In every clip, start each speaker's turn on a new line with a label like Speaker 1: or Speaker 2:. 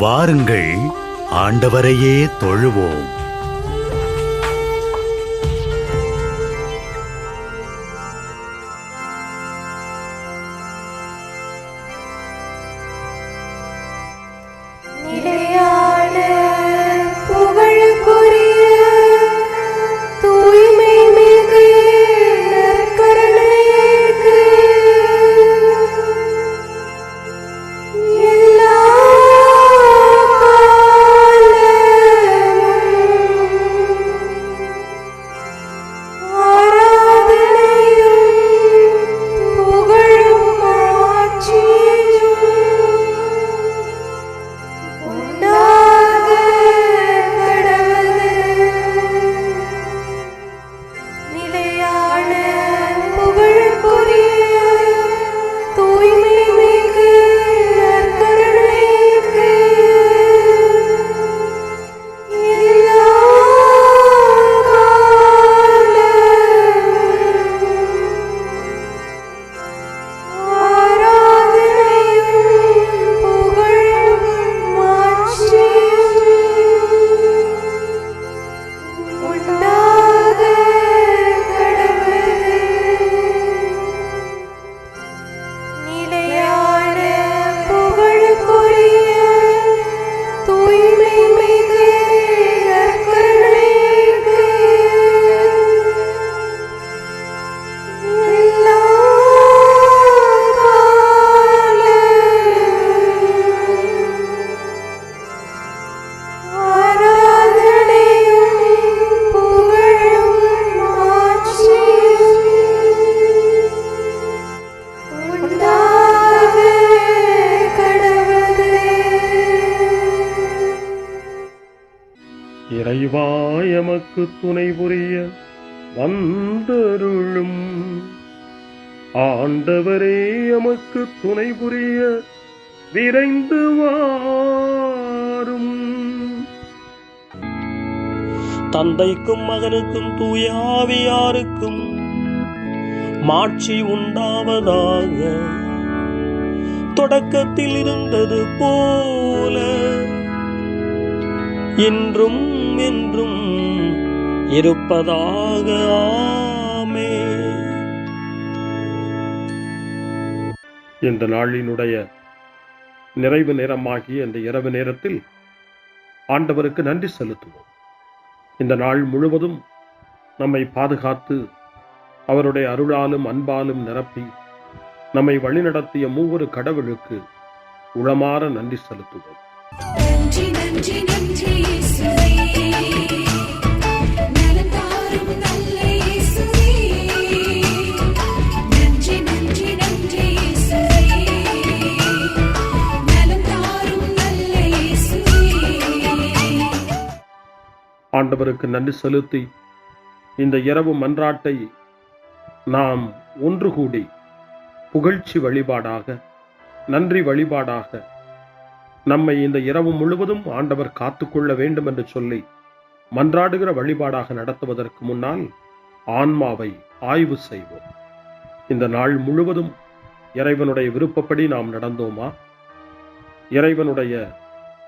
Speaker 1: வாருங்கள், ஆண்டவரையே தொழுவோம்.
Speaker 2: இறைவா எமக்கு துணை புரிய வந்தருளும். ஆண்டவரே எமக்கு துணை புரிய விரைந்து வாரும்.
Speaker 3: தந்தைக்கும் மகனுக்கும் தூய ஆவியாருக்கும் மாட்சி உண்டாவதாக. தொடக்கத்தில் இருந்தது போல இன்றும் என்றும் இருப்பதாக. ஆமென்.
Speaker 2: இந்த நாளினுடைய நிறைவு நேரமாகிய இந்த இரவு நேரத்தில் ஆண்டவருக்கு நன்றி செலுத்துவோம். இந்த நாள் முழுவதும் நம்மை பாதுகாத்து அவருடைய அருளாலும் அன்பாலும் நிரப்பி நம்மை வழிநடத்திய மூவொரு கடவுளுக்கு உளமாற நன்றி செலுத்துவோம்.
Speaker 4: நன்றி நன்றி நன்றி இயேசுவே, நலம் தாரும் நல்ல இயேசுவே. நன்றி நன்றி நன்றி இயேசுவே, நலம் தாரும் நல்ல இயேசுவே.
Speaker 2: ஆண்டவருக்கு நன்றி செலுத்தி இந்த இரவு மன்றாட்டை நாம் ஒன்று கூடி புகழ்ச்சி வழிபாடாக, நன்றி வழிபாடாக நம்மை இந்த இரவு முழுவதும் ஆண்டவர் காத்துக்கொள்ள வேண்டும் என்று சொல்லி மன்றாடுகிற வழிபாடாக நடத்துவதற்கு முன்னால் ஆன்மாவை ஆய்வு செய்வோம். இந்த நாள் முழுவதும் இறைவனுடைய விருப்பப்படி நாம் நடந்தோமா? இறைவனுடைய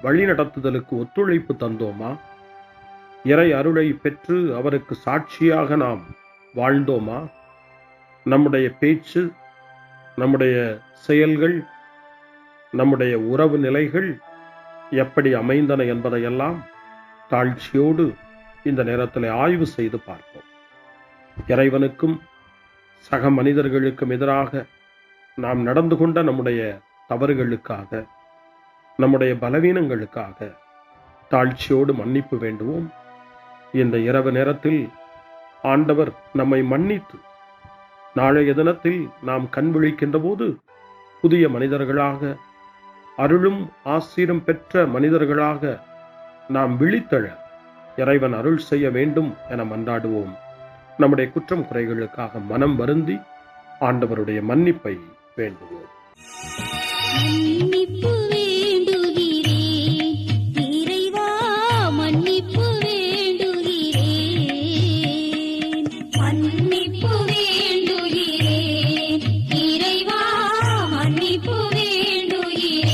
Speaker 2: வழிநடத்துதலுக்கு ஒத்துழைப்பு தந்தோமா? இறை அருளை பெற்று அவருக்கு சாட்சியாக நாம் வாழ்ந்தோமா? நம்முடைய பேச்சு, நம்முடைய செயல்கள், நம்முடைய உறவு நிலைகள் எப்படி அமைந்தன என்பதையெல்லாம் தாழ்ச்சியோடு இந்த நேரத்தில் ஆய்வு செய்து பார்ப்போம். இறைவனுக்கும் சக மனிதர்களுக்கும் எதிராக நாம் நடந்து கொண்ட நம்முடைய தவறுகளுக்காக, நம்முடைய பலவீனங்களுக்காக தாழ்ச்சியோடு மன்னிப்பு வேண்டுவோம். இந்த இரவு நேரத்தில் ஆண்டவர் நம்மை மன்னித்து நாளைய தினத்தில் நாம் கண் விழிக்கின்ற போது புதிய மனிதர்களாக, அருளும் ஆசீரும் பெற்ற மனிதர்களாக நாம் விழித்தெழ இறைவன் அருள் செய்ய வேண்டும் என மன்றாடுவோம். நம்முடைய குற்றம் குறைகளுக்காக மனம் வருந்தி ஆண்டவருடைய மன்னிப்பை வேண்டுவோம்.
Speaker 4: மன்னிப்பு வேண்டுகிறேன் இறைவா, மன்னிப்பு வேண்டுகிறேன். மன்னிப்பு வேண்டுகிறேன் இறைவா, மன்னிப்பு வேண்டுகிறேன்.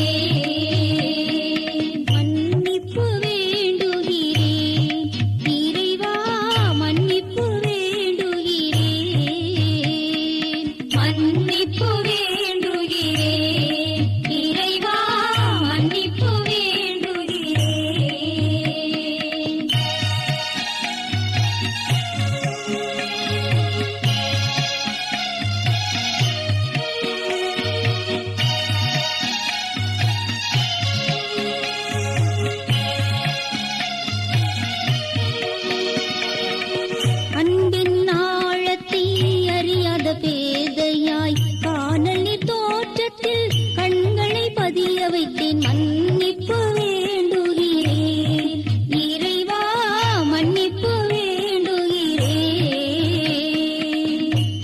Speaker 4: மன்னிப்பு வேண்டுகிறேன் இறைவா மன்னிப்பு வேண்டுகிறேன்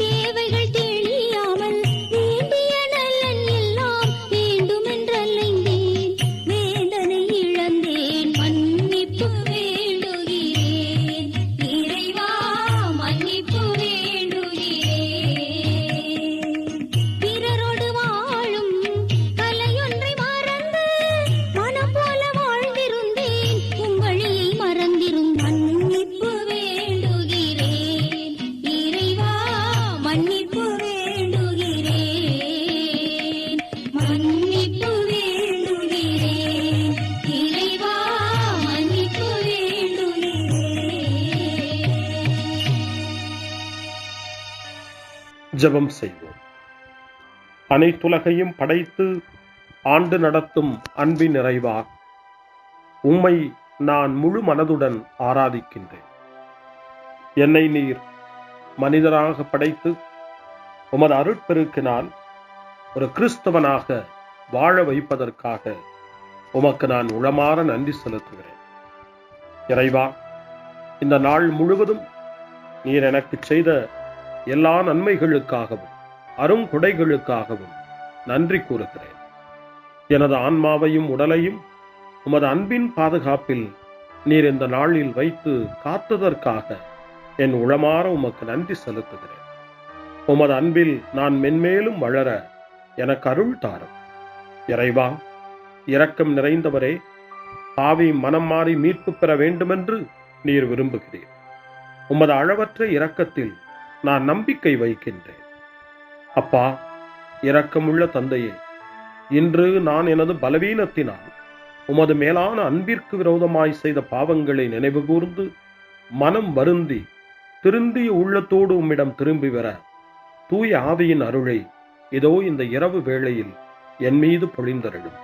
Speaker 4: தேவைகள் தெரியாமல் வேண்டிய நலன் எல்லாம் வேண்டுமென்றலைந்தேன் வேதனை இழந்தேன் மன்னிப்பு வேண்டுகிறேன் இறைவா மன்னிப்பு வேண்டுகிறேன் பிறரோடு வாழும் கலையொன்றை மறந்து மனம் போல வாழ்ந்திருந்தேன் உம் வழியை மறந்திரும் மன்னிப்பு வேண்டுகிறேன் இறைவா மன்னிப்பு வேண்டுகிறேன் மன்னிப்பு வேண்டுகிறேன் இறைவா மன்னிப்பு வேண்டுகிறேன்.
Speaker 2: ஜெபம் செய்வோம். அனைத்துலகையும் படைத்து ஆண்டு நடத்தும் அன்பின் நிறைவா, உம்மை நான் முழு மனதுடன் ஆராதிக்கின்றேன். என்னை நீர் மனிதராக படைத்து உமது அருட்பெருக்கினால் ஒரு கிறிஸ்தவனாக வாழ வைப்பதற்காக உமக்கு நான் உளமாற நன்றி செலுத்துகிறேன். இறைவா, இந்த நாள் முழுவதும் நீர் எனக்கு செய்த எல்லா நன்மைகளுக்காகவும் அருங்கொடைகளுக்காகவும் நன்றி கூறுகிறேன். எனது ஆன்மாவையும் உடலையும் உமது அன்பின் பாதுகாப்பில் நீர் இந்த நாளில் வைத்து காத்ததற்காக என் உளமாற உமக்கு நன்றி செலுத்துகிறேன். உமது அன்பில் நான் மென்மேலும் வளர எனக்கு அருள் தாரும். இறைவா, இரக்கம் நிறைந்தவரே, பாவி மனம் மாறி மீட்பு பெற வேண்டுமென்று நீர் விரும்புகிறீர். உமது அளவற்ற இரக்கத்தில் நான் நம்பிக்கை வைக்கின்றேன். அப்பா, இரக்கமுள்ள தந்தையே, இன்று நான் எனது பலவீனத்தினால் உமது மேலான அன்பிற்கு விரோதமாய் செய்த பாவங்களை நினைவு கூர்ந்து மனம் வருந்தி திருந்திய உள்ளத்தோடு உம்மிடம் திரும்பி வர தூய ஆவியின் அருளை இதோ இந்த இரவு வேளையில் என் மீது பொழிந்தருளும்.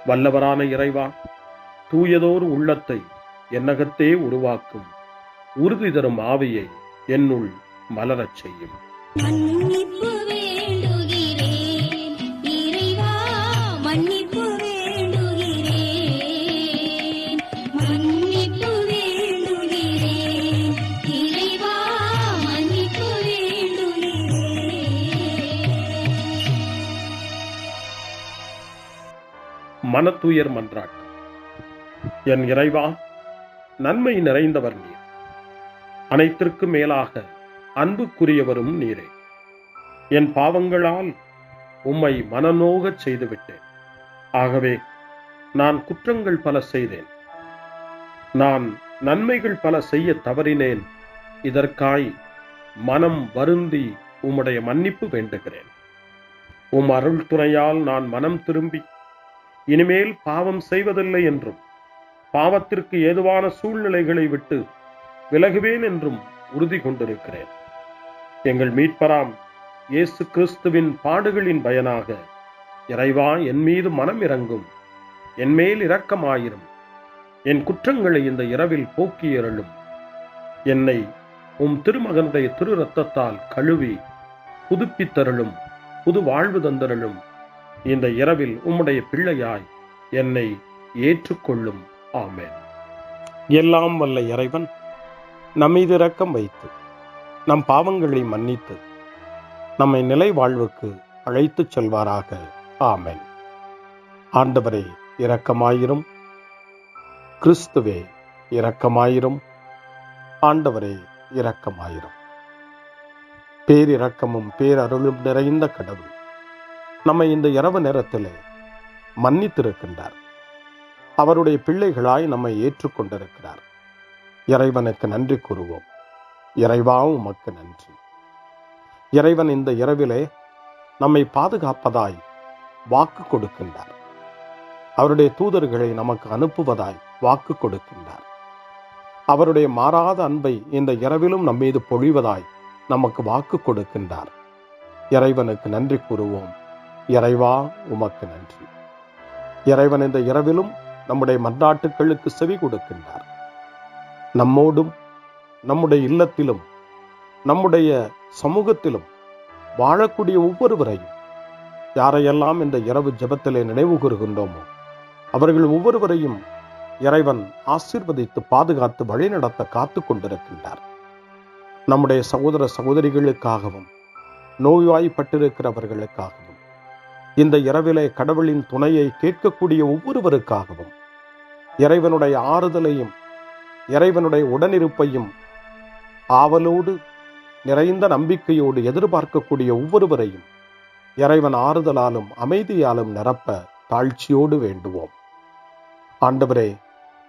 Speaker 2: வல்லவரான இறைவா, தூயதோர் உள்ளத்தை என்னகத்தே உருவாக்கும் உறுதி தரும் ஆவியை என்னுள் மலரச் செய்யும்.
Speaker 4: மன்னிப்பு வேண்டுகிறேன் இறைவா மன்னிப்பு வேண்டுகிறேன் மன்னிப்பு வேண்டுகிறேன் இறைவா மன்னிப்பு வேண்டுகிறேன்.
Speaker 2: மனத்துயர் மன்றாட்டு. என் இறைவா, நன்மை நிறைந்தவர் நீர், அனைத்திற்கும் மேலாக அன்புக்குரியவரும் நீரே. என் பாவங்களால் உம்மை மனநோகச் செய்துவிட்டேன். ஆகவே நான் குற்றங்கள் பல செய்தேன். நான் நன்மைகள் பல செய்ய தவறினேன். இதற்காய் மனம் வருந்தி உம்முடைய மன்னிப்பு வேண்டுகிறேன். உம் அருள் துணையால் நான் மனம் திரும்பி இனிமேல் பாவம் செய்வதில்லை என்றும் பாவத்திற்கு ஏதுவான சூழ்நிலைகளை விட்டு விலகுவேன் என்றும் உறுதி கொண்டிருக்கிறேன். எங்கள் மீட்பராம் இயேசு கிறிஸ்துவின் பாடுகளின் பயனாக இறைவா, என் மீது மனம் இறங்கும், என் மேல் இரக்கமாயிரும். என் குற்றங்களை இந்த இரவில் போக்கி அருளும். என்னை உம் திருமகனுடைய திரு இரத்தத்தால் கழுவி புதுப்பித்தருளும், புது வாழ்வு தந்தருளும். இந்த இரவில் உம்முடைய பிள்ளையாய் என்னை ஏற்றுக்கொள்ளும். ஆமென். எல்லாம் வல்ல இறைவன் நம்மீது இரக்கம் வைத்து நம் பாவங்களை மன்னித்து நம்மை நிலை வாழ்வுக்கு அழைத்துச் செல்வாராக. ஆமென். ஆண்டவரே இரக்கமாயிரும். கிறிஸ்துவே இரக்கமாயிரும். ஆண்டவரே இரக்கமாயிரும். பேரிரக்கமும் பேரருளும் நிறைந்த கடவுள் நம்மை இந்த இரவு நேரத்திலே மன்னித்திருக்கின்றார். அவருடைய பிள்ளைகளாய் நம்மை ஏற்றுக்கொண்டிருக்கிறார். இறைவனுக்கு நன்றி கூறுவோம். இறைவா, உமக்கு நன்றி. இறைவன் இந்த இரவிலே நம்மை பாதுகாப்பதாய் வாக்கு கொடுக்கின்றார். அவருடைய தூதர்களை நமக்கு அனுப்புவதாய் வாக்கு கொடுக்கின்றார். அவருடைய மாறாத அன்பை இந்த இரவிலும் நம்மீது பொழிவதாய் நமக்கு வாக்கு கொடுக்கின்றார். இறைவனுக்கு நன்றி கூறுவோம். இறைவா, உமக்கு நன்றி. இறைவன் இந்த இரவிலும் நம்முடைய மன்றாட்டுக்களுக்கு செவி கொடுக்கின்றார். நம்மோடும் நம்முடைய இல்லத்திலும் நம்முடைய சமூகத்திலும் வாழக்கூடிய ஒவ்வொருவரையும், யாரையெல்லாம் இந்த இரவு ஜெபத்திலே நினைவு கூறுகின்றோமோ அவர்கள் ஒவ்வொருவரையும் இறைவன் ஆசீர்வதித்து பாதுகாத்து வழிநடத்த காத்து கொண்டிருக்கின்றார். நம்முடைய சகோதர சகோதரிகளுக்காகவும் நோய்வாய்ப்பட்டிருக்கிறவர்களுக்காகவும் இந்த இரவிலே கடவுளின் துணையை கேட்கக்கூடிய ஒவ்வொருவருக்காகவும் இறைவனுடைய ஆறுதலையும் இறைவனுடைய உடனிருப்பையும் ஆவலோடு நிறைந்த நம்பிக்கையோடு எதிர்பார்க்கக்கூடிய ஒவ்வொருவரையும் இறைவன் ஆறுதலாலும் அமைதியாலும் நிரப்ப தாழ்ச்சியோடு வேண்டுவோம். ஆண்டவரே,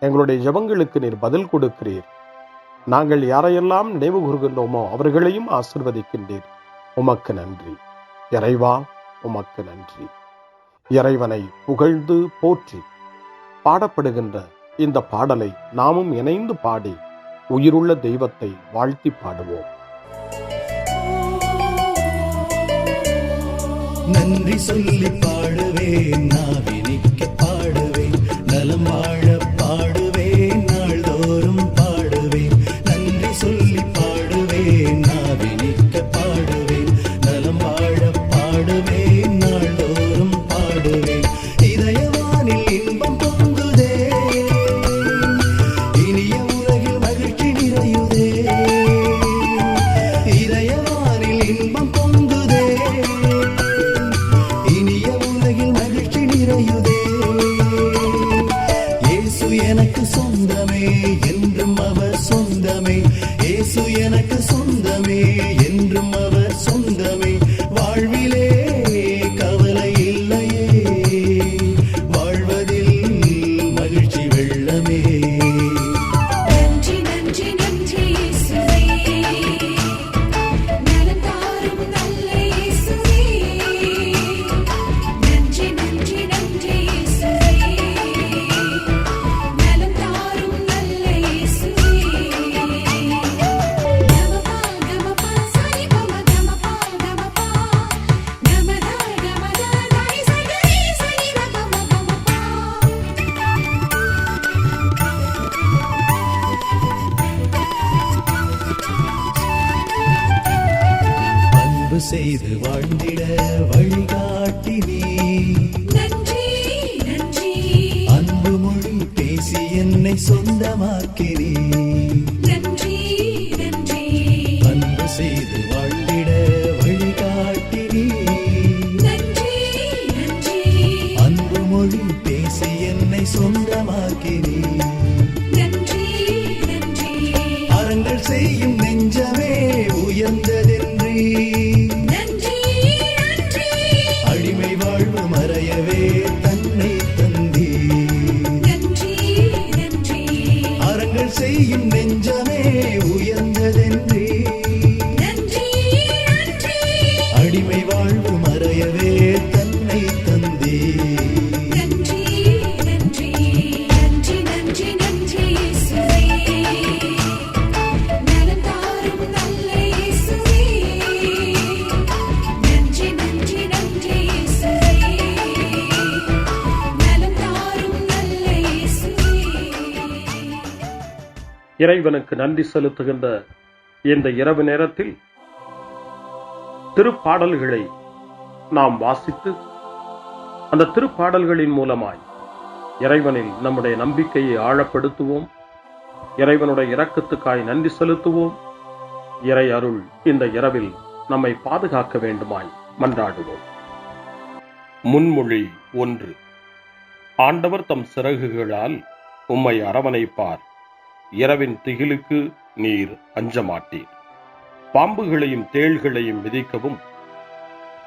Speaker 2: எங்களுடைய ஜெபங்களுக்கு நீர் பதில் கொடுக்கிறீர். நாங்கள் யாரையெல்லாம் நினைவு கூர்கின்றோமோ அவர்களையும் ஆசிர்வதிக்கின்றீர். உமக்கு நன்றி. இறைவா, உமக்கு நன்றி. இறைவனை புகழ்ந்து போற்றி பாடப்படுகின்ற இந்த பாடலை நாமும் இணைந்து பாடி உயிருள்ள தெய்வத்தை வாழ்த்தி பாடுவோம்.
Speaker 5: நன்றி சொல்லி பாடுவேன், நாவினிக்க பாடுவேன், நலம் வாழ பாடுவேன், நாள்தோறும் பாடுவேன். நன்றி சொல்லி பாடுவேன், நாவினிக்க பாடுவேன், நலம் வாழ பாடுவேன், நாள்தோறும் பாடுவேன். இதயவானில் இன்பம் பொங்குதே, இனிய உலகில் மகிழ்ச்சி நிறையுதே. இதயவானில் இன்பம் பொங்குதே, இனிய உலகில் மகிழ்ச்சி நிறையுதே. இயேசு எனக்கு சொந்தமே, என்றும் அவர் சொந்தமே. இயேசு எனக்கு சொந்தமே, என்றும் அவர் சொந்தமே. வாழ்விலே கவலை இல்லையே, வாழ்வதில் மகிழ்ச்சி வெள்ளமே.
Speaker 4: நன்றி நன்றி நன்றி இயேசுவே, நலம் தாரும் நல்ல இயேசுவே. நன்றி நன்றி நன்றி இயேசுவே, நலம் தாரும் நல்ல இயேசுவே. கமபா கமபா சரி பம கமபா கமபா கமதா கமதா தாய் சகரி சரி கமபா கமபா.
Speaker 5: அன்பு செய்து வாழ்ந்திட வழிகாட்டி நீ,
Speaker 4: நன்றி நன்றி
Speaker 5: அன்பு மொழி பேசி என்னை சொந்தமாக்கி நீ.
Speaker 4: நன்றி நன்றி
Speaker 5: அன்பு செய்து வாழ்ந்திட வழிகாட்டி நீ,
Speaker 4: நன்றி நன்றி
Speaker 5: அன்பு மொழி பேசி என்னை சொந்தமாக்கி நீ.
Speaker 4: நன்றி நன்றி
Speaker 5: அறங்கள் செய்யும் நெஞ்சமே உயர்ந்ததென்றி,
Speaker 4: நன்றி நன்றி
Speaker 5: அடிமை வாழ்வு மறையவே தன்னை தந்தி.
Speaker 4: நன்றி நன்றி
Speaker 5: அறங்கள் செய்யும் நெஞ்சமே உயர்ந்ததென்றி,
Speaker 4: நன்றி நன்றி
Speaker 5: அடிமை வாழ்வு மறையவே தன்னை தந்தி.
Speaker 4: நன்றி நன்றி நன்றி நன்றி நன்றி இயேசுவே, நலம் தாரும் நல்ல இயேசுவே. நன்றி நன்றி நன்றி இயேசுவே, நலம் தாரும் நல்ல இயேசுவே.
Speaker 2: இறைவனுக்கு நன்றி செலுத்துகின்ற இந்த இரவு நேரத்தில் திருப்பாடல்களை நாம் வாசித்து அந்த திருப்பாடல்களின் மூலமாய் இறைவனில் நம்முடைய நம்பிக்கையை ஆழப்படுத்துவோம். இறைவனுடைய இரக்கத்துக்காய் நன்றி செலுத்துவோம். இறை அருள் இந்த இரவில் நம்மை பாதுகாக்க வேண்டுமாய் மன்றாடுவோம். முன்மொழி 1. ஆண்டவர் தம் சிறகுகளால் உம்மை அரவணைப்பார். இரவின் திகிலுக்கு நீர் அஞ்ச மாட்டீர். பாம்புகளையும் தேள்களையும் மிதிக்கவும்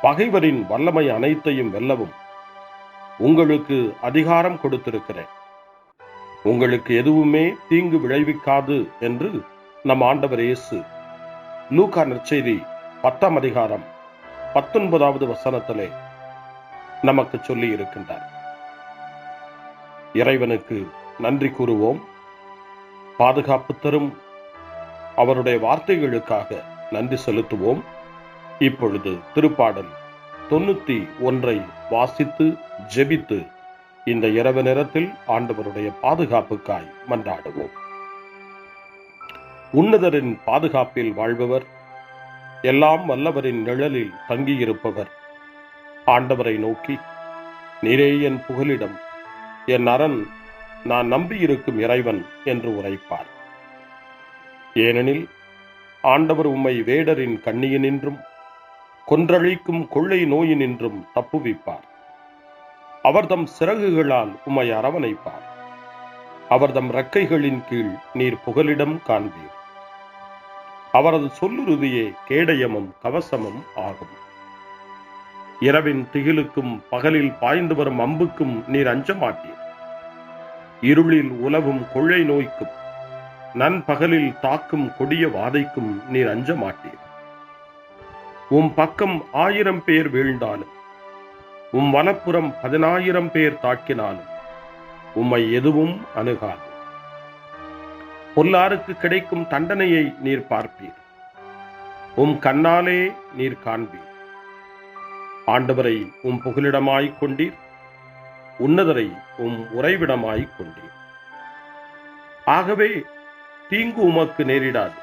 Speaker 2: பகைவரின் வல்லமை அனைத்தையும் வெல்லவும் உங்களுக்கு அதிகாரம் கொடுத்திருக்கிறேன். உங்களுக்கு எதுவுமே தீங்கு விளைவிக்காது என்று நம் ஆண்டவர் இயேசு லூக்கா நற்செய்தி 10ஆம் அதிகாரம் 19வது வசனத்திலே நமக்கு சொல்லி இருக்கின்றார். இறைவனுக்கு நன்றி கூறுவோம். பாதுகாப்பு தரும் அவருடைய வார்த்தைகளுக்காக நன்றி செலுத்துவோம். இப்பொழுது திருப்பாடல் 91 வாசித்து ஜெபித்து இந்த இரவு நேரத்தில் ஆண்டவருடைய பாதுகாப்புக்காய் மன்றாடுவோம். உன்னதரின் பாதுகாப்பில் வாழ்பவர், எல்லாம் வல்லவரின் நிழலில் தங்கியிருப்பவர் ஆண்டவரை நோக்கி, நீரே என் புகலிடம், என் அரண், நான் நம்பியிருக்கும் இறைவன் என்று உரைப்பார். ஏனெனில் ஆண்டவர் உம்மை வேடரின் கண்ணியினின்றும் கொன்றழிக்கும் கொள்ளை நோயினின்றும் தப்புவிப்பார். அவர்தம் சிறகுகளால் உம்மை அரவணைப்பார். அவர்தம் இறக்கைகளின் கீழ் நீர் புகலிடம் காண்பீர். அவரது சொல்லுறுதியே கேடயமும் கவசமும் ஆகும். இரவின் திகிலுக்கும் பகலில் பாய்ந்து வரும் அம்புக்கும் நீர் அஞ்ச மாட்டீர். இருளில் உலவும் கொள்ளை நோய்க்கும் நண்பகலில் தாக்கும் கொடிய வாதைக்கும் நீர் அஞ்ச மாட்டீர். உம் பக்கம் 1000 பேர் வீழ்ந்தாலும் உம் வலப்புறம் 10,000 பேர் தாக்கினாலும் உம்மை எதுவும் அணுகாது. பொல்லாருக்கு கிடைக்கும் தண்டனையை நீர் பார்ப்பீர். உம் கண்ணாலே நீர் காண்பீர். ஆண்டவரை உம் புகலிடமாய்க் கொண்டீர். உன்னதரை உம் உறைவிடமாய்க் கொண்டீர். ஆகவே தீங்கு உமக்கு நேரிடாது.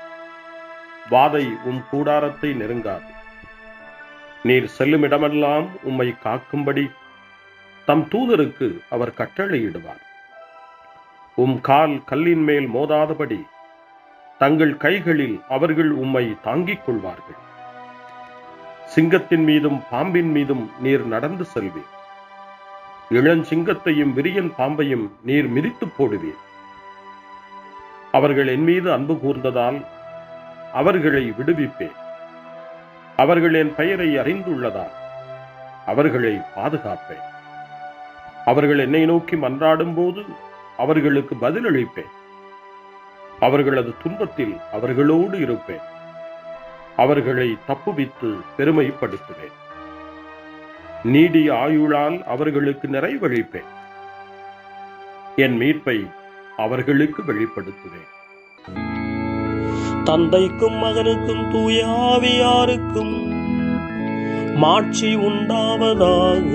Speaker 2: வாதை உம் கூடாரத்தை நெருங்காது. நீர் செல்லும் இடமெல்லாம் உம்மை காக்கும்படி தம் தூதருக்கு அவர் கட்டளையிடுவார். உம் கால் கல்லின் மேல் மோதாதபடி தங்கள் கைகளில் அவர்கள் உம்மை தாங்கிக் கொள்வார்கள். சிங்கத்தின் மீதும் பாம்பின் மீதும் நீர் நடந்து செல்வீர். இளஞ்சிங்கத்தையும் விரியன் பாம்பையும் நீர் மிதித்து போடுவீர். அவர்கள் என் மீது அன்பு கூர்ந்ததால் அவர்களை விடுவிப்பேன். அவர்கள் என் பெயரை அறிந்துள்ளதால் அவர்களை பாதுகாப்பேன். அவர்கள் என்னை நோக்கி மன்றாடும் போது அவர்களுக்கு பதிலளிப்பேன். அவர்களது துன்பத்தில் அவர்களோடு இருப்பேன். அவர்களை தப்புவித்து பெருமைப்படுத்துவேன். நீடிய ஆயுளால் அவர்களுக்கு நிறைவளிப்பேன். என் மீட்பை அவர்களுக்கு வெளிப்படுத்துவேன்.
Speaker 3: தந்தைக்கும் மகனுக்கும் தூய ஆவியாருக்கும் மாட்சி உண்டாவதாக.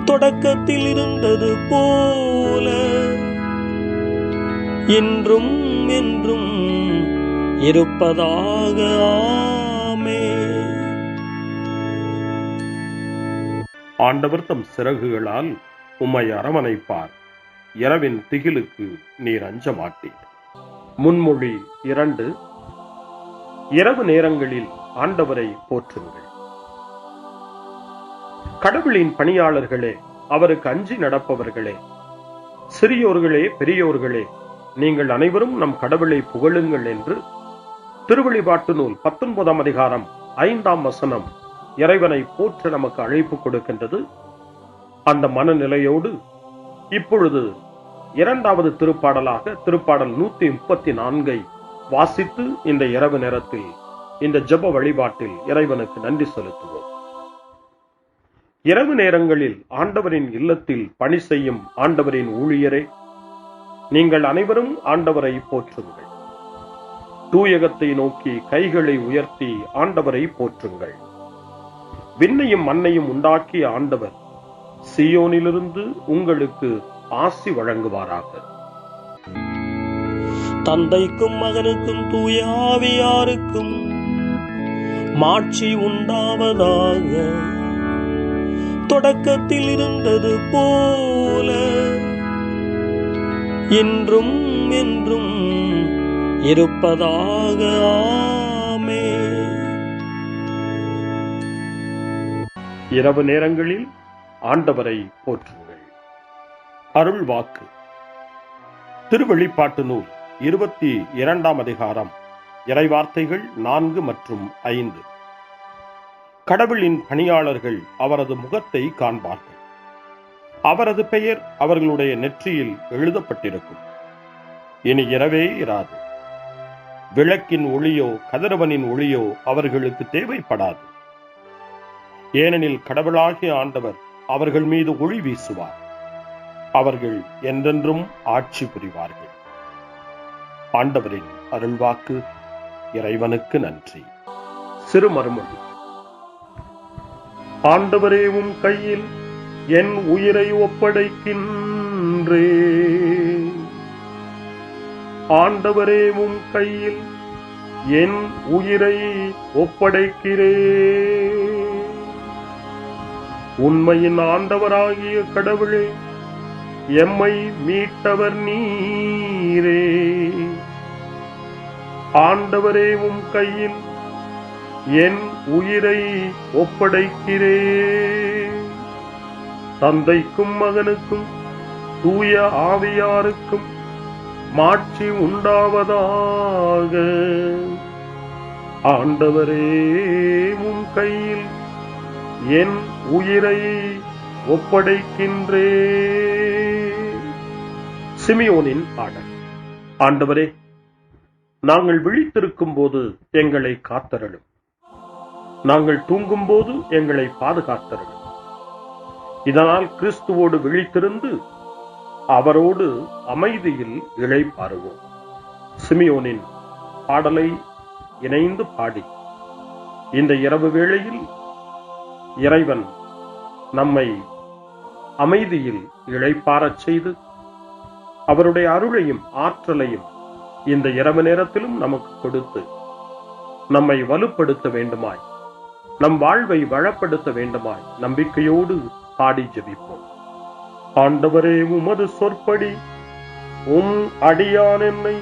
Speaker 3: தொடக்கத்தில் இருந்தது போல இன்றும் என்றும் இருப்பதாக. ஆமென்.
Speaker 2: ஆண்டவர் தம் சிறகுகளால் உம்மை அரவணைப்பார். இரவின் திகிலுக்கு நீர் அஞ்ச மாட்டீர். முன்மொழி 2. இரவு நேரங்களில் ஆண்டவரை போற்றுங்கள். கடவுளின் பணியாளர்களே, அவருக்கு அஞ்சி நடப்பவர்களே, சிறியோர்களே பெரியோர்களே, நீங்கள் அனைவரும் நம் கடவுளை புகழுங்கள் என்று திருவெளிப்பாட்டு நூல் 19ஆம் அதிகாரம் 5ஆம் வசனம் இறைவனை போற்ற நமக்கு அழைப்பு கொடுக்கின்றது. அந்த மனநிலையோடு இப்பொழுது 2வது திருப்பாடலாக திருப்பாடல் 134 வாசித்து இந்த இரவு நேரத்தில் இந்த ஜெப வழிபாட்டில் இறைவனுக்கு நன்றி செலுத்துவோம். இரவு நேரங்களில் ஆண்டவரின் இல்லத்தில் பணி செய்யும் ஆண்டவரின் ஊழியரே, நீங்கள் அனைவரும் ஆண்டவரை போற்றுங்கள். தூயகத்தை நோக்கி கைகளை உயர்த்தி ஆண்டவரை போற்றுங்கள். விண்ணையும் மண்ணையும் உண்டாக்கிய ஆண்டவர் சீயோனிலிருந்து உங்களுக்கு ஆசி வழங்குவாராக.
Speaker 3: தந்தைக்கும் மகனுக்கும் தூய ஆவியாருக்கும் மாட்சி உண்டாவதாக. தொடக்கத்தில் இருந்தது போல இன்றும் என்றும் இருப்பதாக. ஆமென்.
Speaker 2: இரவு நேரங்களில் ஆண்டவரை போற்றுங்கள். அருள் வாக்கு. திருவெளிப்பாட்டு நூல் 22ஆம் அதிகாரம் இறைவார்த்தைகள் 4 மற்றும் 5. கடவுளின் பணியாளர்கள் அவரது முகத்தை காண்பார்கள். அவரது பெயர் அவர்களுடைய நெற்றியில் எழுதப்பட்டிருக்கும். இனி இரவே இராது. விளக்கின் ஒளியோ கதிரவனின் ஒளியோ அவர்களுக்கு தேவைப்படாது. ஏனெனில் கடவுளாகிய ஆண்டவர் அவர்கள் மீது ஒளி வீசுவார். அவர்கள் என்றென்றும் ஆட்சி புரிவார்கள். ஆண்டவரின் அருள்வாக்கு. இறைவனுக்கு நன்றி. சிறுமறுமொழி. ஆண்டவரே, உம் கையில் என் உயிரை ஒப்படைக்கின்றேன். ஆண்டவரே, உம் கையில் என் உயிரை ஒப்படைக்கிறேன். உண்மையின் ஆண்டவராகிய கடவுளே, எம்மை மீட்டவர் நீரே. ஆண்டவரே, உம் கையில் என் உயிரை ஒப்படைக்கிறேன். தந்தைக்கும் மகனுக்கும் தூய ஆவியாருக்கும் மாட்சி உண்டாவதாக. ஆண்டவரே, உம் கையில் என் உயிரை ஒப்படைக்கின்றேன். சிமியோனின் பாடல். ஆண்டவரே, நாங்கள் விழித்திருக்கும் போது எங்களை காத்தருளும். நாங்கள் தூங்கும் போது எங்களை பாதுகாத்தருளும். இதனால் கிறிஸ்துவோடு விழித்திருந்து அவரோடு அமைதியில் இளைப்பாறுவோம். சிமியோனின் பாடலை இணைந்து பாடி இந்த இரவு வேளையில் இறைவன் நம்மை அமைதியில் இளைப்பாறச் செய்து அவருடைய அருளையும் ஆற்றலையும் இந்த இரவு நேரத்திலும் நமக்கு கொடுத்து நம்மை வலுப்படுத்த வேண்டுமாய், நம் வாழ்வை வளப்படுத்த வேண்டுமாய் நம்பிக்கையோடு பாடி ஜெபிப்போம். ஆண்டவரே, உமது சொற்படி உம் அடியான் என்னை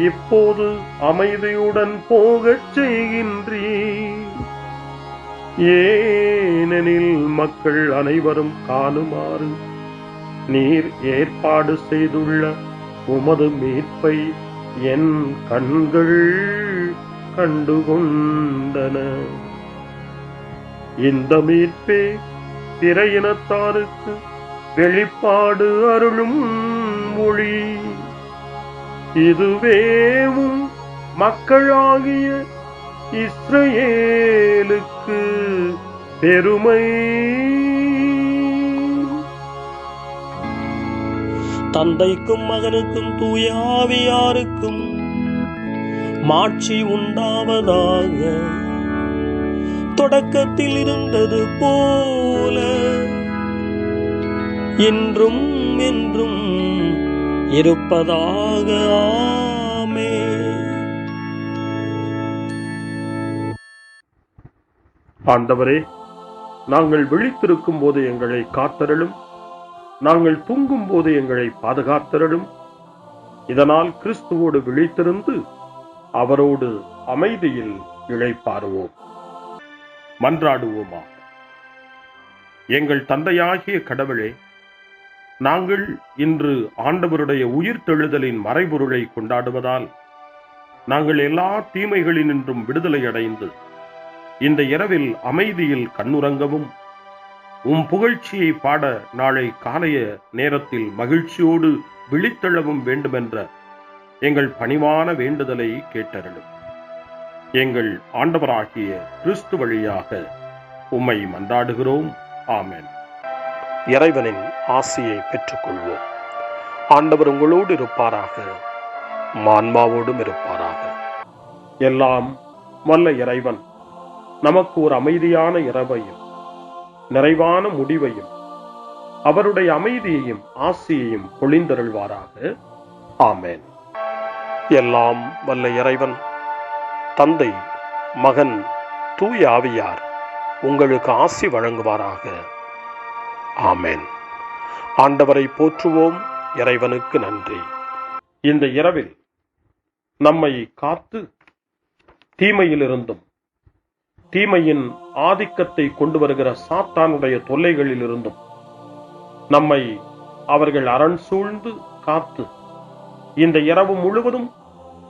Speaker 2: இப்போது அமைதியுடன் போகச் செய்கின்றீர். ஏனெனில் மக்கள் அனைவரும் காணுமாறு நீர் ஏற்பாடு செய்துள்ள உமது மீட்பை என் கண்கள் கண்டுகொண்டன. இந்த மீட்பே பிற இனத்தாருக்கு வெளிப்பாடு அருளும் மொழி. இதுவேவும் மக்களாகிய இஸ்ரவேலுக்கு பெருமை.
Speaker 3: தந்தைக்கும் மகனுக்கும் தூய ஆவியாருக்கும் மாட்சி உண்டாவதாக. தொடக்கத்தில் இருந்தது போல இன்றும் என்றும் இருப்பதாக. ஆமென்.
Speaker 2: ஆண்டவரே, நாங்கள் விழித்திருக்கும் போது எங்களை காத்தருளும். நாங்கள் தூங்கும் போது எங்களை பாதுகாத்தருளும். இதனால் கிறிஸ்துவோடு விழித்திருந்து அவரோடு அமைதியில் இளைப்பாறுவோம். மன்றாடுவோமாக. எங்கள் தந்தையாகிய கடவுளே, நாங்கள் இன்று ஆண்டவருடைய உயிர்த்தெழுதலின் மறைபொருளை கொண்டாடுவதால் நாங்கள் எல்லா தீமைகளினின்றும் விடுதலை அடைந்து இந்த இரவில் அமைதியில் கண்ணுறங்கவும் உம் புகழ்ச்சியை பாட நாளை காலைய நேரத்தில் மகிழ்ச்சியோடு விழித்தெழவும் வேண்டுமென்ற எங்கள் பணிவான வேண்டுதலை கேட்டருளும். எங்கள் ஆண்டவராகிய கிறிஸ்து வழியாக உம்மை மன்றாடுகிறோம். ஆமென். இறைவனின் ஆசியை பெற்றுக்கொள்வோம். ஆண்டவர் உங்களோடு இருப்பாராக, ஆன்மாவோடும் இருப்பாராக. எல்லாம் வல்ல இறைவன் நமக்கு ஒரு அமைதியான இரவையும் நிறைவான முடிவையும் அவருடைய அமைதியையும் ஆசியையும் பொழிந்தருள்வாராக. ஆமென். எல்லாம் வல்ல இறைவன் தந்தை, மகன், தூய ஆவியார் உங்களுக்கு ஆசி வழங்குவாராக. ஆமென். ஆண்டவரை போற்றுவோம். இறைவனுக்கு நன்றி. இந்த இரவில் நம்மை காத்து தீமையிலிருந்தும் தீமையின் ஆதிக்கத்தை கொண்டு வருகிற சாத்தானுடைய தொல்லைகளிலிருந்தும் நம்மை அவர்கள் அரண் சூழ்ந்து காத்து இந்த இரவு முழுவதும்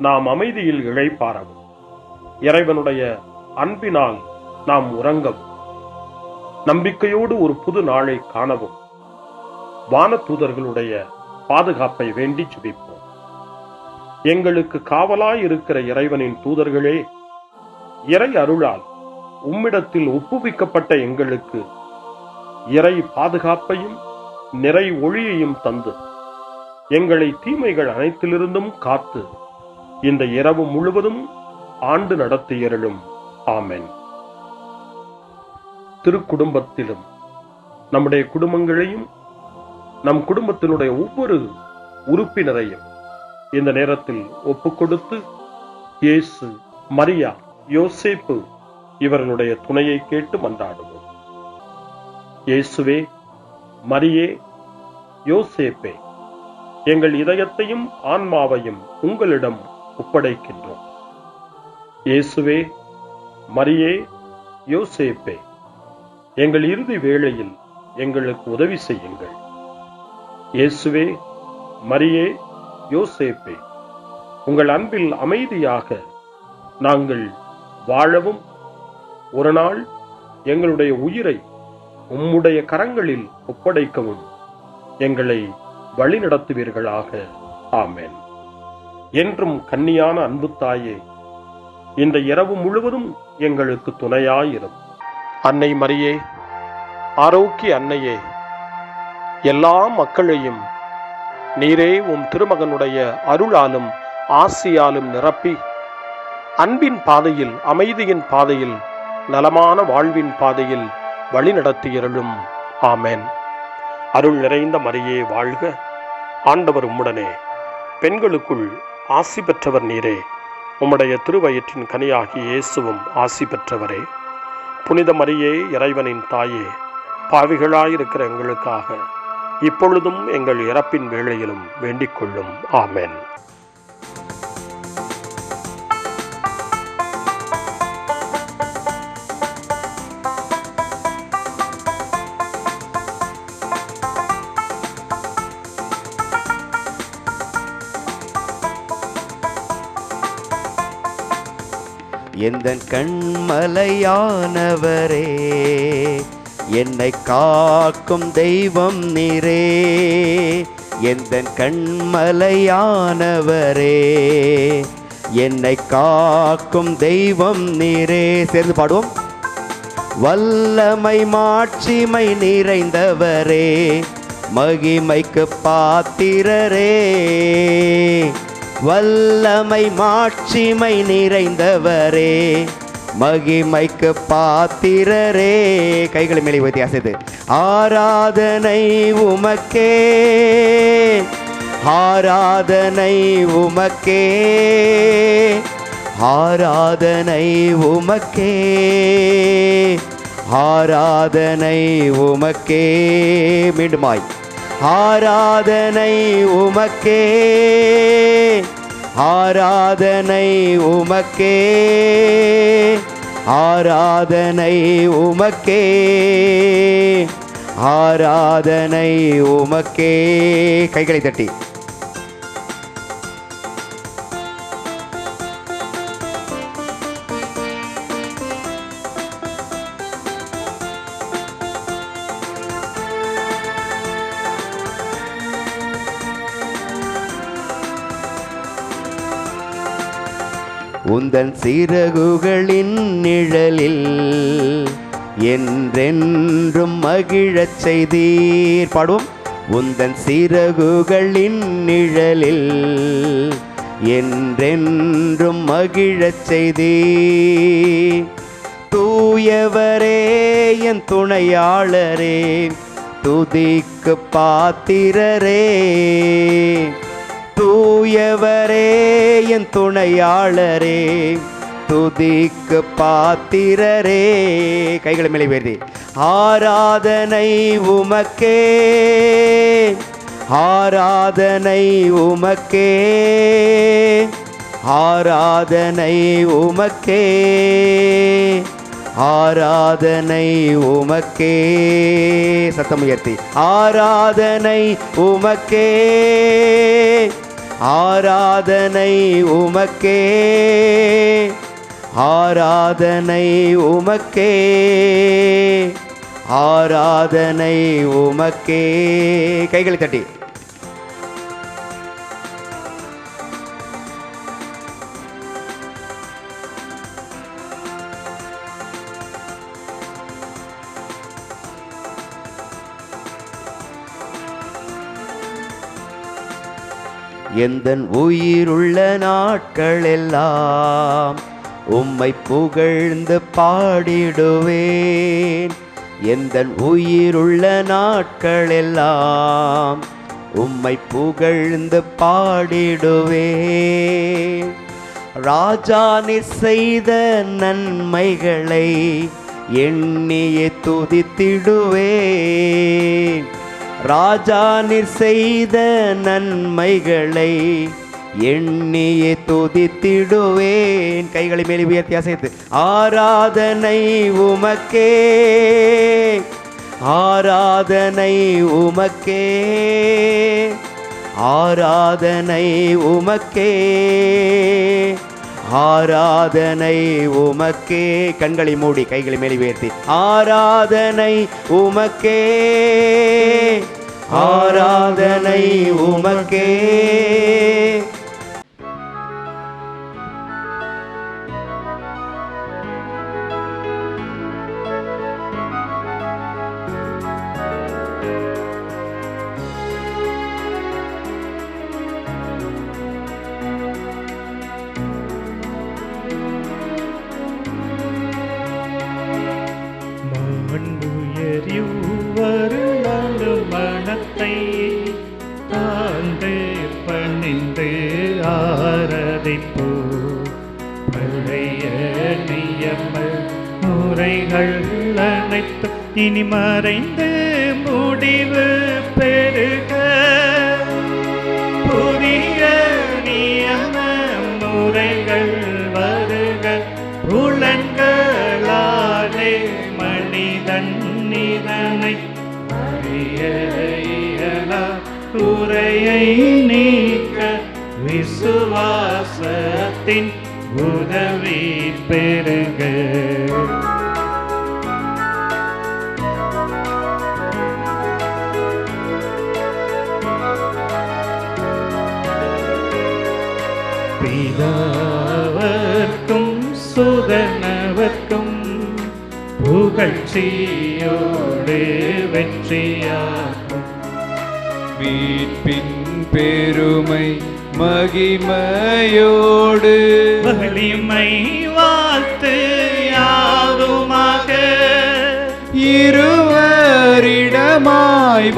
Speaker 2: நாம் அமைதியில் இளைப்பாறவும், இறைவனுடைய அன்பினால் நாம் உறங்கவும், நம்பிக்கையோடு ஒரு புது நாளை காணவும் வானதூதர்களுடைய பாதுகாப்பை வேண்டி ஜெபிப்போம். எங்களுக்கு காவலாய் இருக்கிற இறைவனின் தூதர்களே, இறை அருளால் உம்மிடத்தில் ஒப்புவிக்கப்பட்ட எங்களுக்கு இறை பாதுகாப்பையும் நிறை ஒளியையும் தந்து எங்களை தீமைகள் அனைத்திலிருந்தும் காத்து இந்த இரவு முழுவதும் ஆண்டு நடத்தியருளும். ஆமென். திருக்குடும்பத்திலும் நம்முடைய குடும்பங்களையும் நம் குடும்பத்தினுடைய ஒவ்வொரு உறுப்பினரையும் இந்த நேரத்தில் ஒப்புக்கொடுத்து இயேசு, மரியா, யோசேப்பு இவர்களுடைய துணையை கேட்டு மன்றாடுவோம். இயேசுவே, மரியே, யோசேப்பே, எங்கள் இதயத்தையும் ஆன்மாவையும் உங்களிடம் ஒப்படைக்கின்றோம். இயேசுவே, மரியே, யோசேப்பே, எங்கள் இறுதி வேளையில் எங்களுக்கு உதவி செய்யுங்கள். இயேசுவே, மரியே, யோசேப்பே, உங்கள் அன்பில் அமைதியாக நாங்கள் வாழவும் ஒரு நாள் எங்களுடைய உயிரை உம்முடைய கரங்களில் ஒப்படைக்கவும் எங்களை வழிநடத்துவீர்களாக. ஆமென். என்றும் கன்னியான அன்பு தாயே, இந்த இரவு முழுவதும் எங்களுக்கு துணையாயிரும். அன்னை மரியே, ஆரோக்கிய அன்னையே, எல்லா மக்களையும் நீரே உம் திருமகனுடைய அருளாலும் ஆசியாலும் நிரப்பி அன்பின் பாதையில், அமைதியின் பாதையில், நலமான வாழ்வின் பாதையில் வழிநடத்தியருளும். ஆமென். அருள் நிறைந்த மரியே வாழ்க, ஆண்டவர் உம்முடனே, பெண்களுக்குள் ஆசி பெற்றவர் நீரே, உம்முடைய திருவயிற்றின் கனியாகிய இயேசுவும் ஆசி பெற்றவரே. புனித மரியே, இறைவனின் தாயே, பாவிகளாயிருக்கிற எங்களுக்காக இப்பொழுதும் எங்கள் இறப்பின் வேளையிலும் வேண்டிக் கொள்ளும். ஆமென்.
Speaker 6: எந்தன் கண்மலையானவரே, என்னை காக்கும் தெய்வம் நீரே. எந்தன் கண்மலையானவரே, என்னை காக்கும் தெய்வம் நீரே. சேர்ந்து பாடுவோம். வல்லமை மாட்சிமை நிறைந்தவரே, மகிமைக்கு பாத்திரரே. வல்லமை மாட்சிமை நிறைந்தவரே, மகிமைக்கு பாத்திரரே. கைகளை மேலே உயர்த்தி அசைத்து ஆராதனை உமக்கே, ஆராதனை உமக்கே, ஆராதனை உமக்கே, ஆராதனை உமக்கே. மீண்டுமாய் ஆராதனை உமக்கே, ஆராதனை உமக்கே, ஆராதனை உமக்கே, ஆராதனை உமக்கே. கைகளை தட்டி உந்தன் சிறகுகளின் நிழலில் என்றென்றும் மகிழச் செய்தீர். பாடுவோம். உந்தன் சிறகுகளின் நிழலில் என்றென்றும் மகிழச் செய்தீர். தூயவரே என் துணையாளரே, துதிக்கு பாத்திரரே. தூயவரே என் துணையாளரே, துதிக்கு பாத்திரரே. கைகளை மேலே உயர்த்தி ஆராதனை உமக்கே, ஆராதனை உமக்கே, ஆராதனை உமக்கே, ஆராதனை உமக்கே. சத்தம் உயர்த்தி ஆராதனை உமக்கே, ஆராதனை உமக்கே, ஆராதனை உமக்கே, ஆராதனை உமக்கே. கைகளை தட்டி எந்தன் உயிருள்ள நாட்களெல்லாம் உம்மை புகழ்ந்து பாடிடுவேன். எந்தன் உயிருள்ள நாட்களெல்லாம் உம்மை புகழ்ந்து பாடிடுவேன். ராஜா நீர் செய்த நன்மைகளை எண்ணியே துதித்திடுவேன். ராஜா நீர் செய்த நன்மைகளை எண்ணியே துதித்திடுவேன். கைகளை மேலே உயர்த்தி அசைத்து ஆராதனை உமக்கே, ஆராதனை உமக்கே, ஆராதனை உமக்கே, ஆராதனை உமக்கே. கண்களை மூடி கைகளை மேலே உயர்த்தி ஆராதனை உமக்கே, ஆராதனை உமக்கே.
Speaker 3: மண்ணுயரிவருளாண்டு மனத்தை தாழ்ந்து பணிந்து ஆராதிப்போ. பழைய நியம முறைகள் அனைத்து இனி மறைந்து முடிவு பெருக. புதிய நியம முறைகள் வருக. புலன்களாலே மனிதன் இதனை அறிய இயலா. குறையை நீக்க விசுவாசத்தின் உதவி பெருக. பிதாவர்க்கும் சுதனவர்க்கும் புகழ்ச்சியோடு வெற்றியாகும்.
Speaker 7: மீட்பின் பெருமை மகிமையோடு
Speaker 3: வலிமை வாழ்த்து யாதுமாக.
Speaker 7: இருவரிடமாய்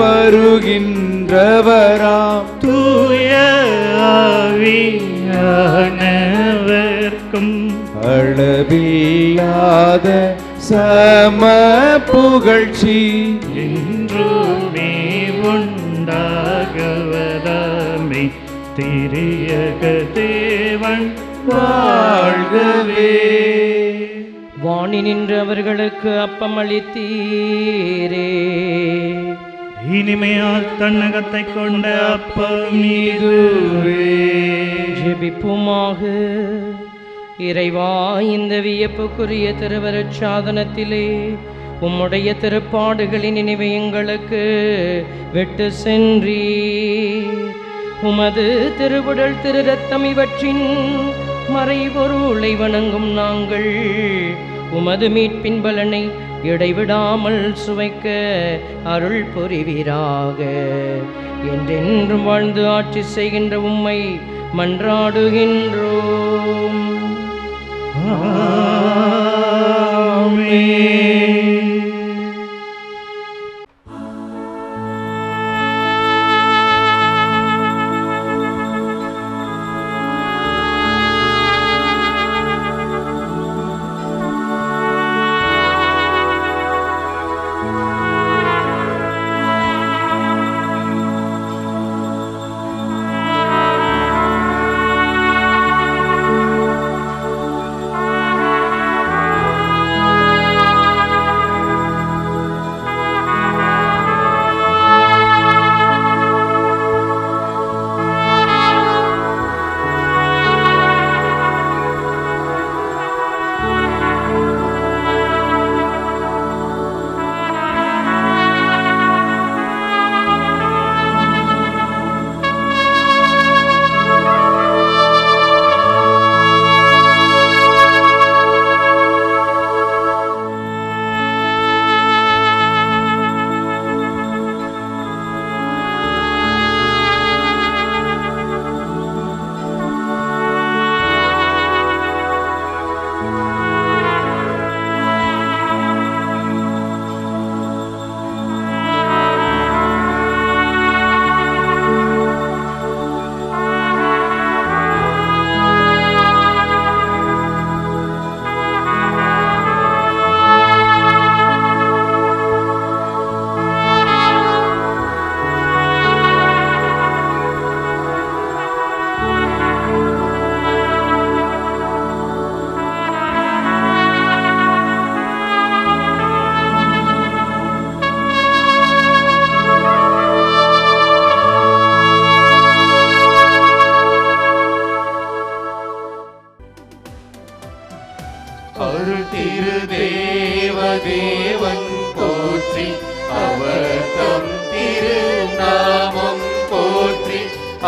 Speaker 7: வருகின்றவராம்
Speaker 3: தூய ஆவியானவர்க்கும்
Speaker 7: அளவில்லாத சம புகழ்ச்சி
Speaker 3: என்றுமே உண்டாகுவதாமே. திரியக தேவன் வாழ்கவே.
Speaker 8: வாணி நின்று அவர்களுக்கு அப்பம் அளித்தீரே.
Speaker 3: இனிமையால் தன்னகத்தை கொண்ட அப்பம் இதுவே.
Speaker 8: ஜெபிப்புமாக. இறைவா, இந்த வியப்புக்குரிய திருவருட் சாதனத்திலே உம்முடைய திருப்பாடுகளின் நினைவை எங்களுக்கு விட்டு சென்றீர். உமது திருவுடல் திரு ரத்தம் இவற்றின் மறைபொருளை வணங்கும் நாங்கள் உமது மீட்பின் பலனை இடைவிடாமல் சுவைக்க அருள் புரிவீராக. என்றென்றும் வாழ்ந்து ஆட்சி செய்கின்ற உம்மை மன்றாடுகின்றோம்.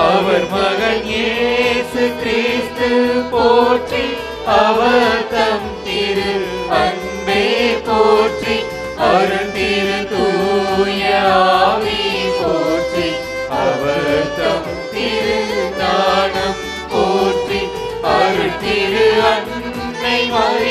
Speaker 9: அவர் மகன் இயேசு கிறிஸ்து போற்றி, அவர் தம் திரு அன்பே போற்றி, அருள் திரு தூய ஆவி போற்றி, அவர் தம் திரு ஞானம் போற்றி, அருள் திரு அன்னை மரியாதை